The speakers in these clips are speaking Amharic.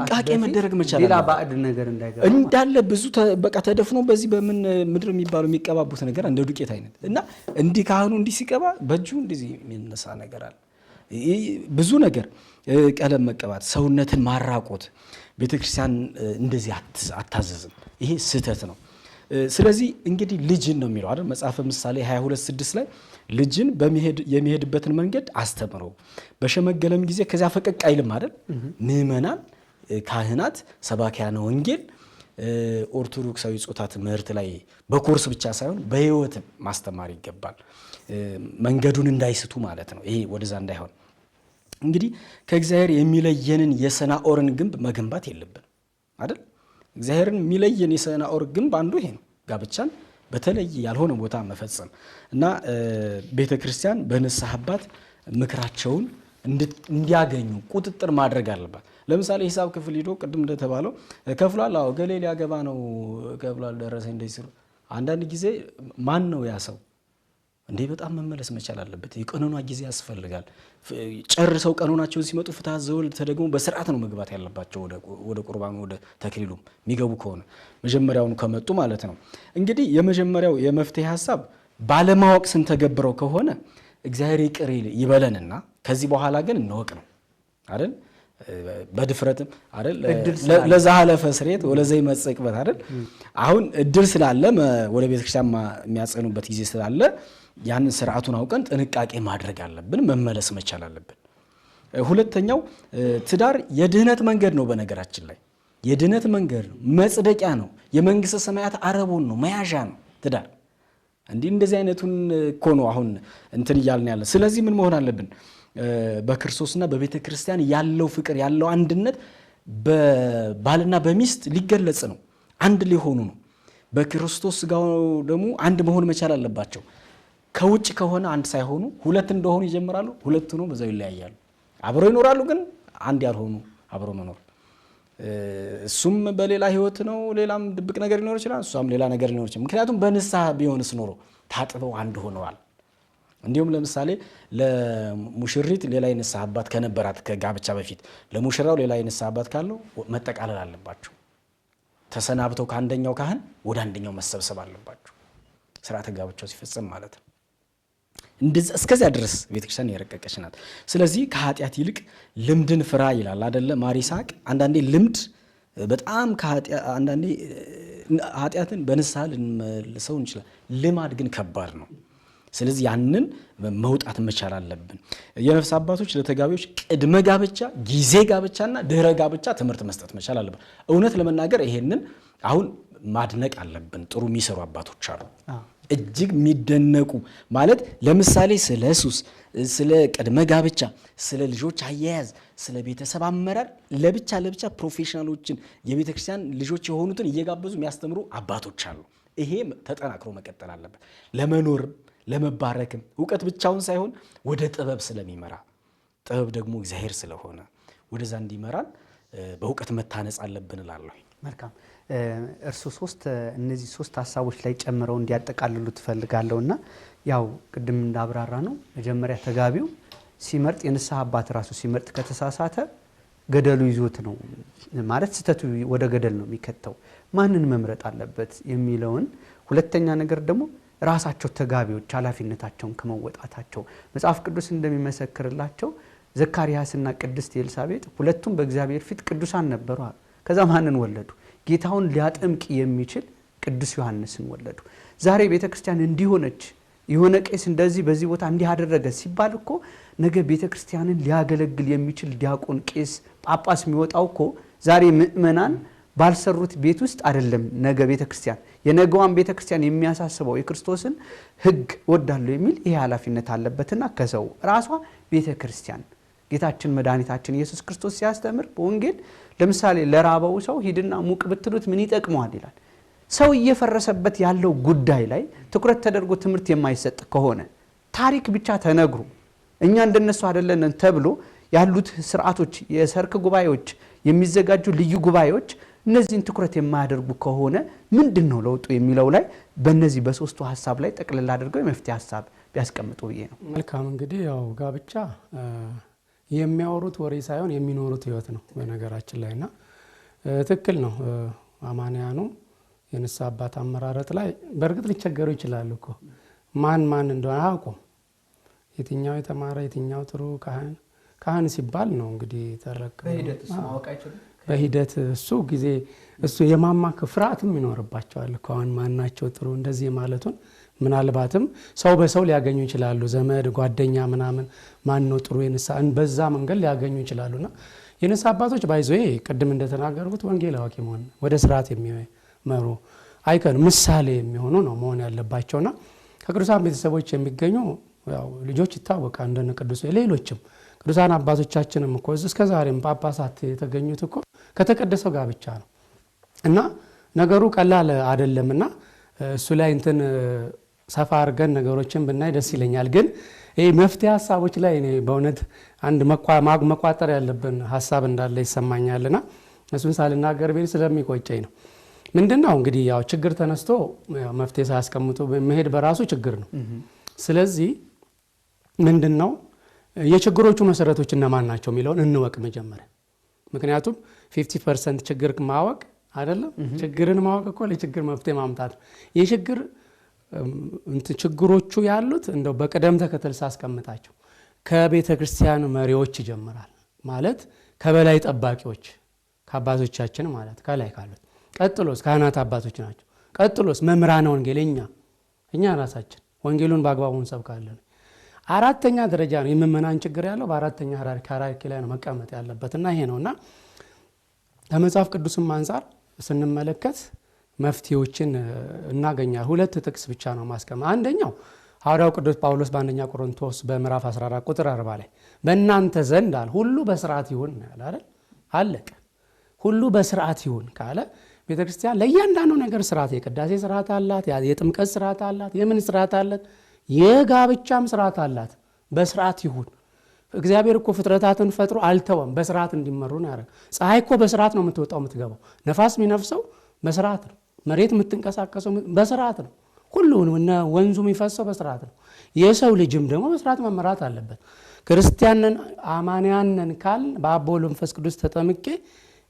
ጥንቃቄ መደረግ መቻል ሌላ ባዕድ ነገር እንዳይገባ እንዳለ ብዙ በቃ ተደፍኖ በዚህ በምን ምድር የሚባለው የሚቀባቡት ነገር እንደ ዱቄት አይነት እና እንዲህ ካህኑ እንዲህ ሲቀባ በእጁ እንደዚህ የሚነሳ ነገር አለ። ብዙ ነገር ቀለም መቀባት፣ ሰውነትን ማራቆት ቤተክርስቲያን እንደዚህ አታዘዝም። ይሄ ስህተት ነው። ስለዚህ እንግዲህ ልጅን ነው የሚለው አይደል መጽሐፈ ምሳሌ 22:6 ላይ ልጅን የሚሄድበትን መንገድ አስተምረው በሸመገለም ጊዜ ከዚያ ፈቀቅ አይልም አይደል። ምእመናን፣ ካህናት፣ ሰባኪያነ ወንጌል ኦርቶዶክሳዊ ጾታ ትምህርት ላይ በኮርስ ብቻ ሳይሆን በህይወት ማስተማር ይገባል። መንገዱን እንዳይስቱ ማለት ነው። ይሄ ወደዛ እንዳይሆን እንግዲህ ከእግዚአብሔር የሚለየንን የሰናኦርን ግንብ መገንባት የለብን አይደል። እግዚአብሔርን የሚለየን የሰናኦር ግንብ አንዱ ይሄ ነው። ጋብቻን በተለየ ያልሆነ ቦታ መፈጸም እና ቤተክርስቲያን በንስሐ አባት ምክራቸውን እንዲያገኙ ቁጥጥር ማድረግ አለባት። ለምሳሌ ሂሳብ ክፍል ሄዶ ቅድም እንደተባለው ከፍሏል፣ አዎ ገሌ ሊያገባ ነው ከፍሏል፣ ደረሰ እንደዚህ ሲሉ አንዳንድ ጊዜ ማን ነው ያ ሰው እንዴ? በጣም መመለስ መቻል አለበት። የቀኖና ጊዜ ያስፈልጋል። ጨርሰው ቀኖናቸውን ሲመጡ ፍትሐ ዘወልድ ተደግሞ በስርዓት ነው መግባት ያለባቸው ወደ ቁርባኑ ወደ ተክሊሉም የሚገቡ ከሆነ መጀመሪያውን ከመጡ ማለት ነው። እንግዲህ የመጀመሪያው የመፍትሄ ሐሳብ ባለማወቅ ስንተገብረው ከሆነ እግዚአብሔር ይቅር ይበለንና ከዚህ በኋላ ግን እንወቅ ነው አይደል? በድፍረትም አይደል ለዛሃለፈ ስሬት ወለዘይ መጽቅበት አይደል? አሁን እድል ስላለ ወደ ቤተክርስቲያን የሚያጸኑበት ጊዜ ስላለ ያን ስርዓቱን አውቀን ጥንቃቄ ማድረግ አለብን፣ መመለስ መቻል አለብን። ሁለተኛው ትዳር የድህነት መንገድ ነው። በነገራችን ላይ የድህነት መንገድ ነው፣ መጽደቂያ ነው፣ የመንግስተ ሰማያት አረቦን ነው፣ መያዣ ነው ትዳር። እንደዚህ አይነቱን እኮ ነው አሁን እንትን እያልን ያለ። ስለዚህ ምን መሆን አለብን? በክርስቶስና በቤተ ክርስቲያን ያለው ፍቅር ያለው አንድነት በባልና በሚስት ሊገለጽ ነው፣ አንድ ሊሆኑ ነው። በክርስቶስ ስጋው ደግሞ አንድ መሆን መቻል አለባቸው። ከውጭ ከሆነ አንድ ሳይሆኑ ሁለት እንደሆኑ ይጀምራሉ፣ ሁለት ነው በዛው ይለያያሉ። አብረው ይኖራሉ፣ ግን አንድ ያልሆኑ አብረው መኖር። እሱም በሌላ ህይወት ነው፣ ሌላም ድብቅ ነገር ሊኖር ይችላል፣ እሷም ሌላ ነገር ሊኖር ይችላል። ምክንያቱም በንስሐ ቢሆንስ ኖሮ ታጥበው አንድ ሆነዋል። እንዲሁም ለምሳሌ ለሙሽሪት ሌላ የንስሐ አባት ከነበራት ከጋብቻ በፊት ለሙሽራው ሌላ የንስሐ አባት ካለው መጠቃለል አለባቸው። ተሰናብተው ከአንደኛው ካህን ወደ አንደኛው መሰብሰብ አለባቸው፣ ስርዓተ ጋብቻው ሲፈጸም ማለት ነው። እስከዚያ ድረስ ቤተክርስቲያን የረቀቀች ናት። ስለዚህ ከኃጢአት ይልቅ ልምድን ፍራ ይላል አይደለ ማር ይስሐቅ። አንዳንዴ ልምድ በጣም አንዳንዴ ኃጢአትን በንስሐ ልንመልሰው እንችላል። ልማድ ግን ከባድ ነው። ስለዚህ ያንን መውጣት መቻል አለብን። የነፍስ አባቶች ለተጋቢዎች ቅድመ ጋብቻ፣ ጊዜ ጋብቻና ድህረ ጋብቻ ትምህርት መስጠት መቻል አለብን። እውነት ለመናገር ይሄንን አሁን ማድነቅ አለብን። ጥሩ የሚሰሩ አባቶች አሉ፣ እጅግ የሚደነቁ ማለት ለምሳሌ ስለ ሱስ፣ ስለ ቅድመ ጋብቻ፣ ስለ ልጆች አያያዝ፣ ስለ ቤተሰብ አመራር ለብቻ ፕሮፌሽናሎችን የቤተክርስቲያን ልጆች የሆኑትን እየጋበዙ የሚያስተምሩ አባቶች አሉ። ይሄ ተጠናክሮ መቀጠል አለበት። ለመኖርም ለመባረክም እውቀት ብቻውን ሳይሆን ወደ ጥበብ ስለሚመራ ጥበብ ደግሞ እግዚአብሔር ስለሆነ ወደዛ እንዲመራን በእውቀት መታነጽ አለብን እላለሁ። መልካም። እርሱ እነዚህ ሶስት ሐሳቦች ላይ ጨምረው እንዲያጠቃልሉ ትፈልጋለሁና ያው ቅድም እንዳብራራ ነው መጀመሪያ ተጋቢው ሲመርጥ የንስሐ አባት ራሱ ሲመርጥ ከተሳሳተ ገደሉ ይዞት ነው ማለት ስተቱ ወደ ገደል ነው የሚከተው። ማንን መምረጥ አለበት የሚለውን ሁለተኛ ነገር ደግሞ ራሳቸው ተጋቢዎች ኃላፊነታቸውን ከመወጣታቸው መጽሐፍ ቅዱስ እንደሚመሰክርላቸው ዘካርያስና ቅድስት ኤልሳቤጥ ሁለቱም በእግዚአብሔር ፊት ቅዱሳን ነበሩ። ከዛ ማንን ወለዱ? ጌታውን ሊያጠምቅ የሚችል ቅዱስ ዮሐንስን ወለዱ። ዛሬ ቤተክርስቲያን እንዲሆነች የሆነ ቄስ እንደዚህ በዚህ ቦታ እንዲህ አደረገ ሲባል እኮ ነገ ቤተክርስቲያንን ሊያገለግል የሚችል ዲያቆን፣ ቄስ፣ ጳጳስ የሚወጣው እኮ ዛሬ ምእመናን ባልሰሩት ቤት ውስጥ አይደለም። ነገ ቤተክርስቲያን የነገዋን ቤተክርስቲያን የሚያሳስበው የክርስቶስን ሕግ ወዳለው የሚል ይሄ ኃላፊነት አለበትና ከሰው ራሷ ቤተክርስቲያን ጌታችን መድኃኒታችን ኢየሱስ ክርስቶስ ሲያስተምር በወንጌል ለምሳሌ ለራበው ሰው ሂድና ሙቅ ብትሉት ምን ይጠቅመዋል ይላል። ሰው እየፈረሰበት ያለው ጉዳይ ላይ ትኩረት ተደርጎ ትምህርት የማይሰጥ ከሆነ ታሪክ ብቻ ተነግሮ እኛ እንደነሱ አይደለንም ተብሎ ያሉት ስርዓቶች፣ የሰርክ ጉባኤዎች፣ የሚዘጋጁ ልዩ ጉባኤዎች እነዚህን ትኩረት የማያደርጉ ከሆነ ምንድነው ለውጡ የሚለው ላይ በእነዚህ በሶስቱ ሐሳብ ላይ ጠቅልል አድርገው የመፍትሄ ሐሳብ ቢያስቀምጡ ብዬ ነው። መልካም። እንግዲህ ያው ጋብቻ የሚያወሩት ወሬ ሳይሆን የሚኖሩት ህይወት ነው በነገራችን ላይና ትክክል ነው። አማንያኑ የንስሐ አባት አመራረጥ ላይ በእርግጥ ሊቸገሩ ይችላሉ እኮ ማን እንደሆነ አያውቁም። የትኛው የተማረ የትኛው ጥሩ ካህን ሲባል ነው እንግዲህ ተረከበ በሂደት እሱ ጊዜ እሱ የማማከ ፍርሃትም ይኖርባቸዋል እኮ አሁን ማናቸው ጥሩ እንደዚህ ማለቱን ምናልባትም ሰው በሰው ሊያገኙ ይችላሉ። ዘመድ ጓደኛ ምናምን ማን ነው ጥሩ የንስሐ በዛ መንገድ ሊያገኙ ይችላሉና የንስሐ አባቶች ባይዞይ ቅድም እንደተናገርኩት ወንጌል አዋቂ መሆን ወደ ስርዓት የሚመሩ አይከን ምሳሌ የሚሆኑ ነው መሆን ያለባቸውና ከቅዱሳን ቤተሰቦች የሚገኙ ያው ልጆች ይታወቃል እንደነ ቅዱስ ሌሎችም ቅዱሳን አባቶቻችንም እኮ እስከ ዛሬም ጳጳሳት የተገኙት እኮ ከተቀደሰው ጋብቻ ነው እና ነገሩ ቀላል አይደለምና እሱ ላይ እንትን ሰፋ አድርገን ነገሮችን ብናይ ደስ ይለኛል። ግን ይሄ መፍትሄ ሐሳቦች ላይ እኔ በእውነት አንድ መቋጠር ያለብን ሐሳብ እንዳለ ይሰማኛልና እሱን ሳልናገር ቤት ስለሚቆጨኝ ነው። ምንድነው እንግዲህ ያው ችግር ተነስቶ መፍትሄ ሳያስቀምጡ መሄድ በራሱ ችግር ነው። ስለዚህ ምንድነው የችግሮቹ መሰረቶች እነማን ናቸው የሚለውን እንወቅ መጀመሪያ። ምክንያቱም 50% ችግር ማወቅ አይደለም ችግርን ማወቅ እኮ ለችግር መፍትሄ ማምጣት ነው። የችግር ችግሮቹ ያሉት እንደው በቅደም ተከተል ሳስቀምጣቸው ከቤተ ክርስቲያን መሪዎች ይጀምራል። ማለት ከበላይ ጠባቂዎች ከአባቶቻችን ማለት ከላይ ካሉት፣ ቀጥሎስ ካህናት አባቶች ናቸው። ቀጥሎስ መምህራነ ወንጌል እኛ ራሳችን ወንጌሉን በአግባቡ እንሰብካለን። አራተኛ ደረጃ ነው የምእመናን ችግር ያለው በአራተኛ ሃይራርኪ ላይ ነው መቀመጥ ያለበትና ይሄ ነውና ከመጽሐፍ ቅዱስም አንፃር ስንመለከት መፍትሄዎችን እናገኛለን። ሁለት ጥቅስ ብቻ ነው ማስቀመጥ። አንደኛው ሐዋርያው ቅዱስ ጳውሎስ በአንደኛ ቆሮንቶስ በምዕራፍ 14 ቁጥር 40 ላይ በእናንተ ዘንድ አለ ሁሉ በስርዓት ይሁን አይደል? አለቀ። ሁሉ በስርዓት ይሁን ካለ ቤተክርስቲያን ለእያንዳንዱ ነገር ስርዓት፣ የቅዳሴ ስርዓት አላት፣ የጥምቀት ስርዓት አላት፣ የምን ስርዓት አላት፣ የጋብቻም ስርዓት አላት። በስርዓት ይሁን። እግዚአብሔር እኮ ፍጥረታትን ፈጥሮ አልተወም፣ በስርዓት እንዲመሩ ነው ያደረገው። ፀሐይ እኮ በስርዓት ነው የምትወጣው የምትገባው። ነፋስ የሚነፍሰው በስርዓት ነው። መሬት የምትንቀሳቀሰው በስርዓት ነው። ሁሉ ወንዙ የሚፈሰው በስርዓት ነው። የሰው ልጅም ደግሞ በስርዓት መመራት አለበት። ክርስቲያንን አማንያንን ካል በአብ ወልድ መንፈስ ቅዱስ ተጠምቄ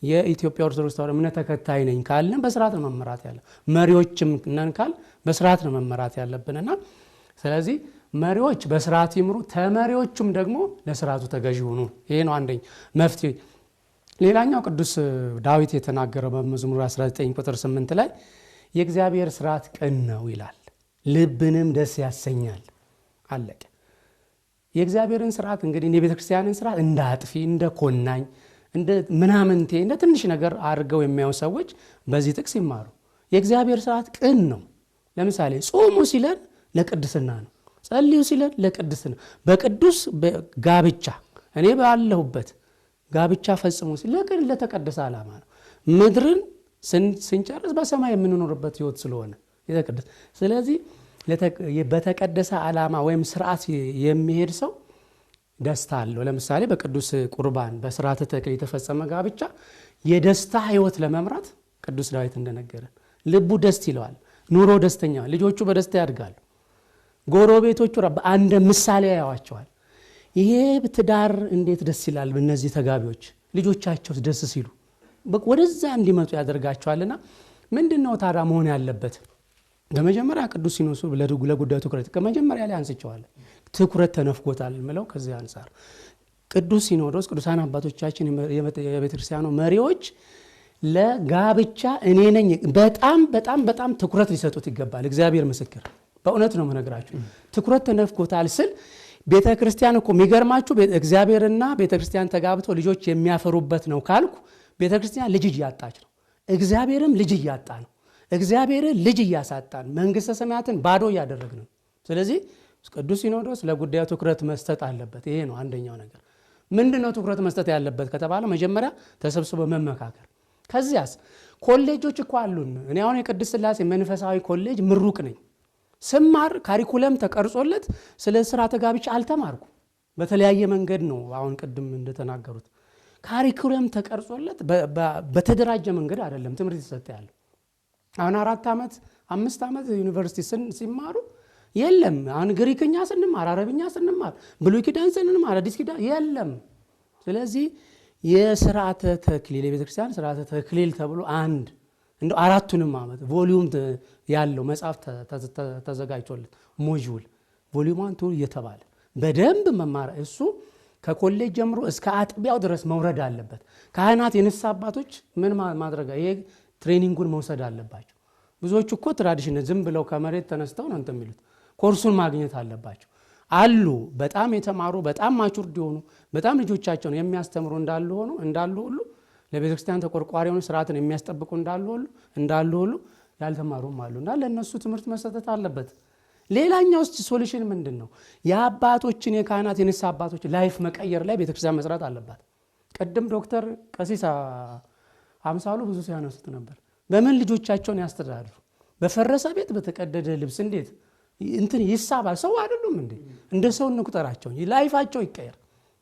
የኢትዮጵያ ኦርቶዶክስ ተዋሕዶ እምነት ተከታይ ነኝ ካልን በስርዓት ነው መመራት ያለ። መሪዎችም ነን ካል በስርዓት ነው መመራት ያለብንና ስለዚህ መሪዎች በስርዓት ይምሩ፣ ተመሪዎችም ደግሞ ለስርዓቱ ተገዢ ሆኑ። ይሄ ነው አንደኛ መፍትሄ። ሌላኛው ቅዱስ ዳዊት የተናገረው በመዝሙር 19 ቁጥር 8 ላይ የእግዚአብሔር ስርዓት ቅን ነው ይላል፣ ልብንም ደስ ያሰኛል። አለቀ። የእግዚአብሔርን ስርዓት እንግዲህ የቤተ ክርስቲያንን ስርዓት እንደ አጥፊ፣ እንደ ኮናኝ፣ እንደ ምናምንቴ፣ እንደ ትንሽ ነገር አድርገው የሚያዩ ሰዎች በዚህ ጥቅስ ይማሩ። የእግዚአብሔር ስርዓት ቅን ነው። ለምሳሌ ጾሙ ሲለን ለቅድስና ነው፣ ጸልዩ ሲለን ለቅድስና፣ በቅዱስ ጋብቻ እኔ ባለሁበት ጋብቻ ፈጽሙ ሲል ለተቀደሰ ዓላማ ነው። ምድርን ስንጨርስ በሰማይ የምንኖርበት ህይወት ስለሆነ የተቀደሰ። ስለዚህ በተቀደሰ ዓላማ ወይም ስርዓት የሚሄድ ሰው ደስታ አለው። ለምሳሌ በቅዱስ ቁርባን በስርዓተ ተክሊል የተፈጸመ ጋብቻ የደስታ ህይወት ለመምራት ቅዱስ ዳዊት እንደነገረን ልቡ ደስ ይለዋል፣ ኑሮ ደስተኛ፣ ልጆቹ በደስታ ያድጋሉ፣ ጎረቤቶቹ አንድ ምሳሌ ያያዋቸዋል። ይሄ ትዳር እንዴት ደስ ይላል! በእነዚህ ተጋቢዎች ልጆቻቸው ደስ ሲሉ ወደዛ እንዲመጡ ያደርጋቸዋልና ምንድነው ታዲያ መሆን ያለበት? በመጀመሪያ ቅዱስ ሲኖዶሱ ለጉዳዩ ትኩረት ከመጀመሪያ ላይ አንስቸዋል። ትኩረት ተነፍጎታል ምለው ከዚህ አንፃር ቅዱስ ሲኖዶስ ቅዱሳን አባቶቻችን የቤተክርስቲያኑ መሪዎች ለጋብቻ እኔ ነኝ በጣም በጣም በጣም ትኩረት ሊሰጡት ይገባል። እግዚአብሔር ምስክር፣ በእውነት ነው የምነግራችሁ። ትኩረት ተነፍጎታል ስል ቤተክርስቲያን እኮ የሚገርማችሁ እግዚአብሔርና ቤተክርስቲያን ተጋብተው ልጆች የሚያፈሩበት ነው ካልኩ ቤተክርስቲያን ልጅ እያጣች ነው፣ እግዚአብሔርም ልጅ እያጣ ነው። እግዚአብሔርን ልጅ እያሳጣን መንግስተ ሰማያትን ባዶ እያደረግን ነው። ስለዚህ ቅዱስ ሲኖዶስ ለጉዳዩ ትኩረት መስጠት አለበት። ይሄ ነው አንደኛው ነገር። ምንድነው ትኩረት መስጠት ያለበት ከተባለ መጀመሪያ ተሰብስቦ መመካከር። ከዚያስ ኮሌጆች እኮ አሉን። እኔ አሁን የቅድስት ሥላሴ መንፈሳዊ ኮሌጅ ምሩቅ ነኝ። ስማር ካሪኩለም ተቀርጾለት ስለ ስርዓተ ጋብቻ አልተማርኩ። በተለያየ መንገድ ነው አሁን ቅድም እንደተናገሩት ካሪኩለም ተቀርጾለት በተደራጀ መንገድ አይደለም ትምህርት ይሰጥ ያለው። አሁን 4 ዓመት 5 ዓመት ዩኒቨርሲቲ ሲማሩ የለም። አሁን ግሪክኛ ስንማር፣ አረብኛ ስንማር፣ ብሉይ ኪዳን ስንማር፣ አዲስ ኪዳን የለም። ስለዚህ የስርዓተ ተክሊል የቤተ ክርስቲያን ስርዓተ ተክሊል ተብሎ አንድ እንደው 4ቱንም ዓመት ቮሊዩም ያለው መጽሐፍ ተዘጋጅቶለት ሞጁል ቮሊዩም 1 እየተባለ በደንብ መማር እሱ ከኮሌጅ ጀምሮ እስከ አጥቢያው ድረስ መውረድ አለበት። ካህናት የንስሐ አባቶች ምን ማድረግ ይሄ ትሬኒንጉን መውሰድ አለባቸው። ብዙዎቹ እኮ ትራዲሽን ዝም ብለው ከመሬት ተነስተው ነው እንትን የሚሉት ኮርሱን ማግኘት አለባቸው አሉ። በጣም የተማሩ በጣም ማቹርድ የሆኑ በጣም ልጆቻቸውን የሚያስተምሩ እንዳሉ ሁሉ ለቤተ ክርስቲያን ተቆርቋሪ የሆኑ ስርዓትን የሚያስጠብቁ እንዳሉ ሁሉ ያልተማሩም አሉና ለነሱ ትምህርት መሰጠት አለበት። ሌላኛው ሶሉሽን ምንድን ነው? የአባቶችን የካህናት የንስሐ አባቶች ላይፍ መቀየር ላይ ቤተክርስቲያን መስራት አለባት። ቅድም ዶክተር ቀሲስ አምሳሉ ብዙ ሲያነሱት ነበር። በምን ልጆቻቸውን ያስተዳድሩ? በፈረሰ ቤት በተቀደደ ልብስ እንዴት እንትን ይሳባል? ሰው አይደሉም እንዴ? እንደ ሰው እንቁጠራቸው፣ ላይፋቸው ይቀየር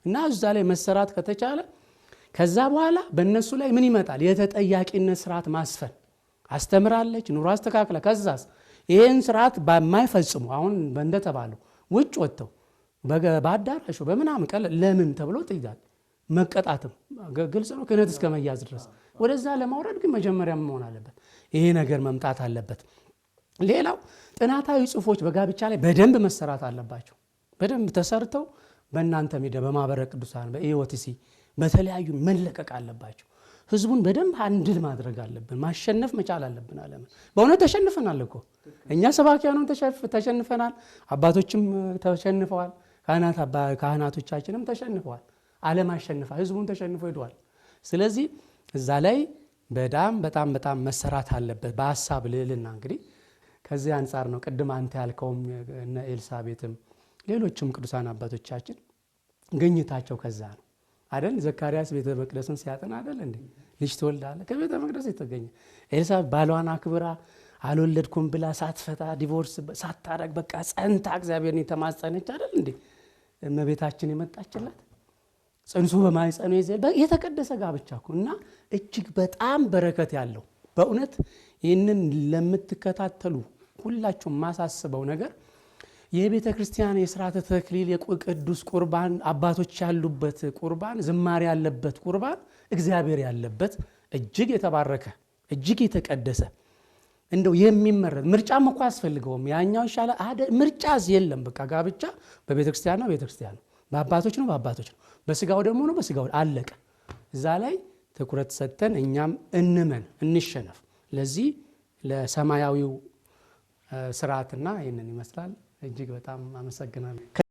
እና እዛ ላይ መሰራት ከተቻለ ከዛ በኋላ በእነሱ ላይ ምን ይመጣል? የተጠያቂነት ስርዓት ማስፈን። አስተምራለች፣ ኑሮ አስተካክለ ከዛስ ይህን ስርዓት በማይፈጽሙ አሁን እንደተባለው ውጭ ወጥተው በአዳራሹ በምናምን ቀለ ለምን ተብሎ ጥያቄ መቀጣትም ግልጽ ነው። ክህነት እስከ መያዝ ድረስ ወደዛ ለማውረድ ግን መጀመሪያ መሆን አለበት። ይሄ ነገር መምጣት አለበት። ሌላው ጥናታዊ ጽሁፎች በጋብቻ ላይ በደንብ መሰራት አለባቸው። በደንብ ተሰርተው በእናንተ ሚዲያ በማህበረ ቅዱሳን በኢኦቲሲ በተለያዩ መለቀቅ አለባቸው። ህዝቡን በደንብ አንድል ማድረግ አለብን። ማሸነፍ መቻል አለብን። ዓለም በእውነት ተሸንፈናል እኮ እኛ ሰባኪያኑን ተሸንፈናል። አባቶችም ተሸንፈዋል። ካህናቶቻችንም ተሸንፈዋል። ዓለም አሸንፋ ህዝቡን ተሸንፎ ሄደዋል። ስለዚህ እዛ ላይ በጣም መሰራት አለበት በሐሳብ ልዕልና። እንግዲህ ከዚህ አንጻር ነው ቅድም አንተ ያልከውም እነ ኤልሳቤጥም ሌሎችም ቅዱሳን አባቶቻችን ግኝታቸው ከዛ ነው አይደል? ዘካርያስ ቤተ መቅደስን ሲያጠና አይደል እንዴ ልጅ ትወልዳለህ ከቤተ መቅደስ የተገኘ። ኤልሳቤጥ ባሏን አክብራ አልወለድኩም ብላ ሳትፈታ ዲቮርስ ሳታረግ በቃ ጸንታ እግዚአብሔርን የተማጸነች አይደል እንዴ እመቤታችን የመጣችላት ጽንሱ በማይጸኑ የተቀደሰ ጋብቻ እኮ እና እጅግ በጣም በረከት ያለው በእውነት ይህንን ለምትከታተሉ ሁላችሁም ማሳስበው ነገር የቤተ ክርስቲያን የሥርዓተ ተክሊል የቅዱስ ቁርባን አባቶች ያሉበት ቁርባን ዝማሬ ያለበት ቁርባን እግዚአብሔር ያለበት እጅግ የተባረከ እጅግ የተቀደሰ እንደው የሚመረጥ ምርጫም እኮ አያስፈልገውም። ያኛው ይሻላል ምርጫስ የለም። በቃ ጋብቻ በቤተ ክርስቲያን ነው፣ ቤተ ክርስቲያን ነው፣ በአባቶች ነው፣ በአባቶች ነው፣ በስጋው ደግሞ ነው፣ በስጋው አለቀ። እዛ ላይ ትኩረት ሰጥተን እኛም እንሸነፍ። ለዚህ ለሰማያዊው ስርዓትና ይህንን ይመስላል። እጅግ በጣም አመሰግናለሁ።